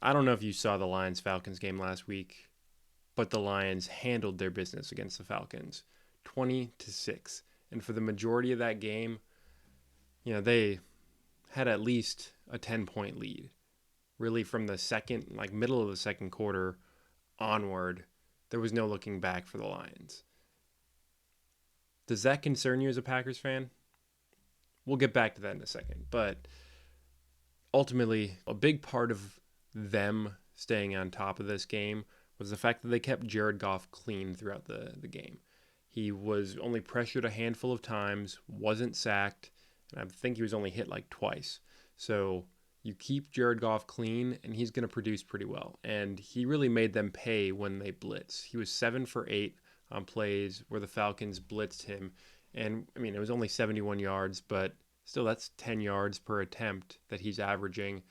I don't know if you saw the Lions Falcons game last week, but the Lions handled their business against the Falcons 20-6. And for the majority of that game, they had at least a 10-point lead. Really from the second, like middle of the second quarter onward, there was no looking back for the Lions. Does that concern you as a Packers fan? We'll get back to that in a second. But ultimately, a big part of them staying on top of this game was the fact that they kept Jared Goff clean throughout the game. He was only pressured a handful of times, wasn't sacked, and I think he was only hit like twice. So you keep Jared Goff clean, and he's going to produce pretty well. And he really made them pay when they blitz. He was 7 for 8 on plays where the Falcons blitzed him. And, I mean, it was only 71 yards, but still that's 10 yards per attempt that he's averaging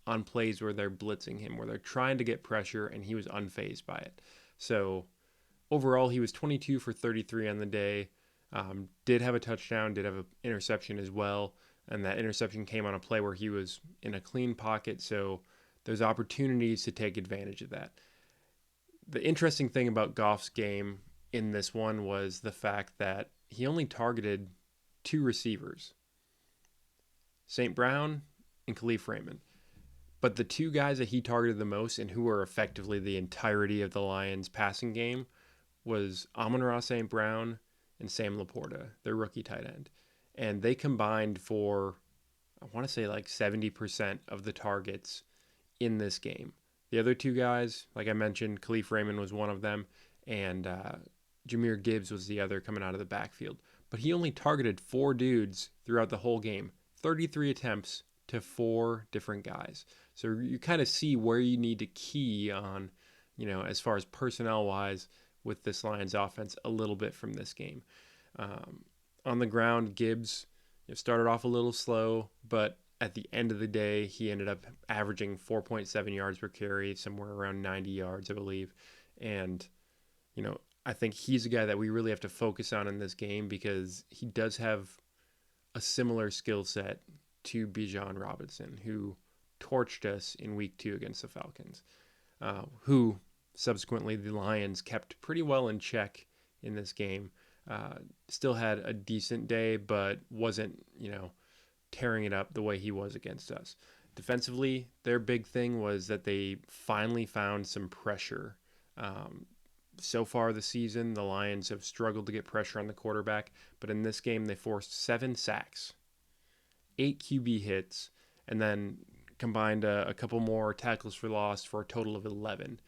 on plays where they're blitzing him, where they're trying to get pressure, and he was unfazed by it. So overall, he was 22 for 33 on the day. Did have a touchdown, did have an interception as well. And that interception came on a play where he was in a clean pocket. So there's opportunities to take advantage of that. The interesting thing about Goff's game in this one was the fact that he only targeted two receivers, St. Brown and Khalif Raymond. But the two guys that he targeted the most and who were effectively the entirety of the Lions passing game was Amon-Ra St. Brown and Sam Laporta, their rookie tight end. And they combined for, I want to say like 70% of the targets in this game. The other two guys, like I mentioned, Khalif Raymond was one of them, and Jahmyr Gibbs was the other coming out of the backfield. But he only targeted four dudes throughout the whole game, 33 attempts to four different guys. So you kind of see where you need to key on, as far as personnel-wise with this Lions offense a little bit from this game. On the ground, Gibbs started off a little slow, but at the end of the day, he ended up averaging 4.7 yards per carry, somewhere around 90 yards, I believe. And, I think he's a guy that we really have to focus on in this game because he does have a similar skill set to Bijan Robinson, who torched us in week 2 against the Falcons, who subsequently the Lions kept pretty well in check in this game. Still had a decent day, but wasn't, tearing it up the way he was against us. Defensively, their big thing was that they finally found some pressure. So far this season, the Lions have struggled to get pressure on the quarterback, but in this game, they forced 7 sacks, 8 QB hits, and then combined a couple more tackles for loss for a total of 11.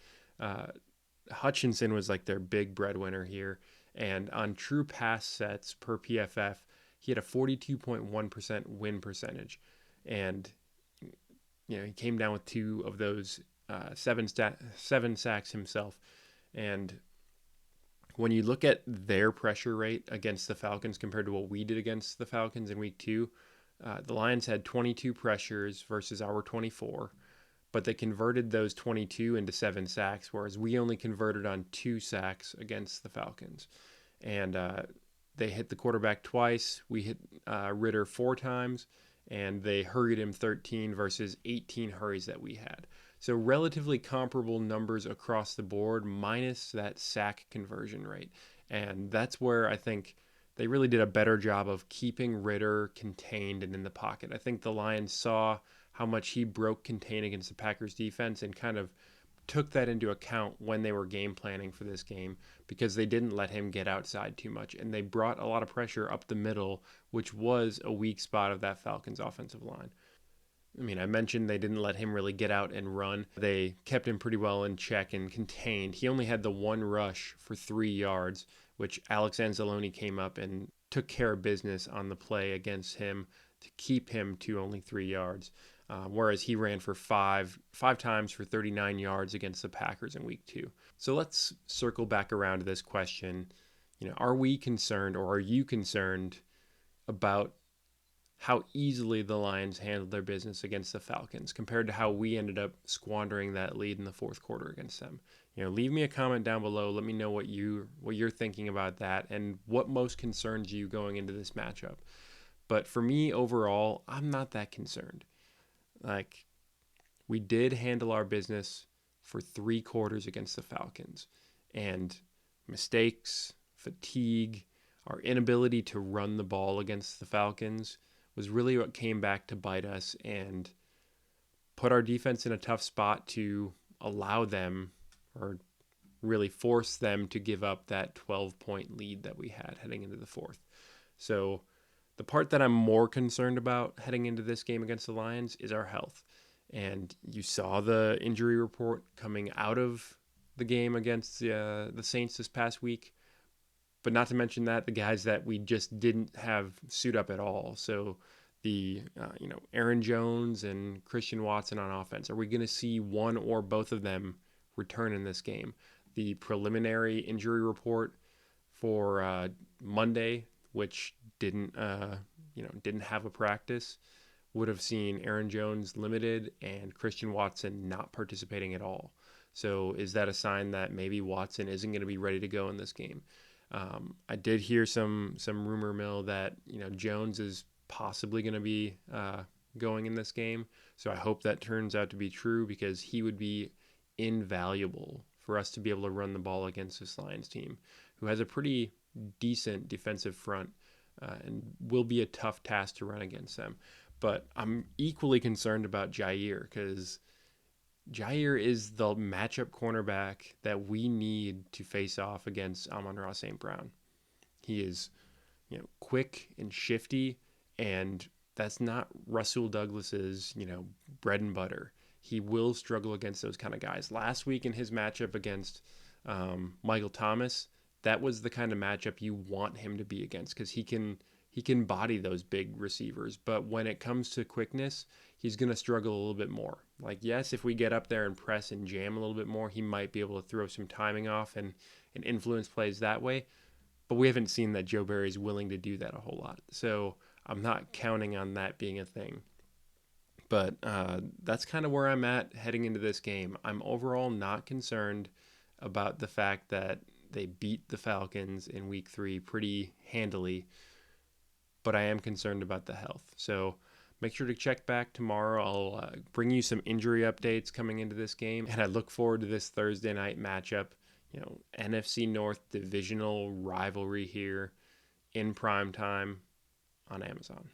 Hutchinson was like their big breadwinner here. And on true pass sets per PFF, he had a 42.1% win percentage. And, he came down with 2 of those 7 sacks himself. And when you look at their pressure rate against the Falcons compared to what we did against the Falcons in week 2, the Lions had 22 pressures versus our 24. But they converted those 22 into 7 sacks, whereas we only converted on 2 sacks against the Falcons. And they hit the quarterback twice. We hit Ritter 4 times, and they hurried him 13 versus 18 hurries that we had. So relatively comparable numbers across the board, minus that sack conversion rate. And that's where I think they really did a better job of keeping Ritter contained and in the pocket. I think the Lions saw how much he broke contain against the Packers defense and kind of took that into account when they were game planning for this game because they didn't let him get outside too much. And they brought a lot of pressure up the middle, which was a weak spot of that Falcons offensive line. I mean, I mentioned they didn't let him really get out and run. They kept him pretty well in check and contained. He only had the one rush for 3 yards, which Alex Anzalone came up and took care of business on the play against him to keep him to only 3 yards. Whereas he ran for five times for 39 yards against the Packers in week 2. So let's circle back around to this question. Are we concerned or are you concerned about how easily the Lions handled their business against the Falcons compared to how we ended up squandering that lead in the fourth quarter against them? Leave me a comment down below. Let me know what you're thinking about that and what most concerns you going into this matchup. But for me overall, I'm not that concerned. Like, we did handle our business for 3 quarters against the Falcons. And mistakes, fatigue, our inability to run the ball against the Falcons was really what came back to bite us and put our defense in a tough spot to allow them, or really force them, to give up that 12-point lead that we had heading into the fourth. So the part that I'm more concerned about heading into this game against the Lions is our health. And you saw the injury report coming out of the game against the Saints this past week. But not to mention that the guys that we just didn't have suit up at all. So the Aaron Jones and Christian Watson on offense. Are we going to see one or both of them return in this game? The preliminary injury report for Monday, which didn't have a practice, would have seen Aaron Jones limited and Christian Watson not participating at all. So is that a sign that maybe Watson isn't going to be ready to go in this game? I did hear some rumor mill that Jones is possibly going to be going in this game. So I hope that turns out to be true, because he would be invaluable for us to be able to run the ball against this Lions team, who has a pretty decent defensive front and will be a tough task to run against them. But I'm equally concerned about Jair, because Jair is the matchup cornerback that we need to face off against Amon-Ra St. Brown. He is, quick and shifty, and that's not Rasul Douglas's, bread and butter. He will struggle against those kind of guys. Last week in his matchup against Michael Thomas, that was the kind of matchup you want him to be against, because he can body those big receivers. But when it comes to quickness, he's going to struggle a little bit more. Like, yes, if we get up there and press and jam a little bit more, he might be able to throw some timing off and influence plays that way. But we haven't seen that Joe Barry is willing to do that a whole lot. So I'm not counting on that being a thing. But that's kind of where I'm at heading into this game. I'm overall not concerned about the fact that they beat the Falcons in week 3 pretty handily, but I am concerned about the health. So make sure to check back tomorrow. I'll bring you some injury updates coming into this game, and I look forward to this Thursday night matchup. NFC North divisional rivalry here in prime time on Amazon.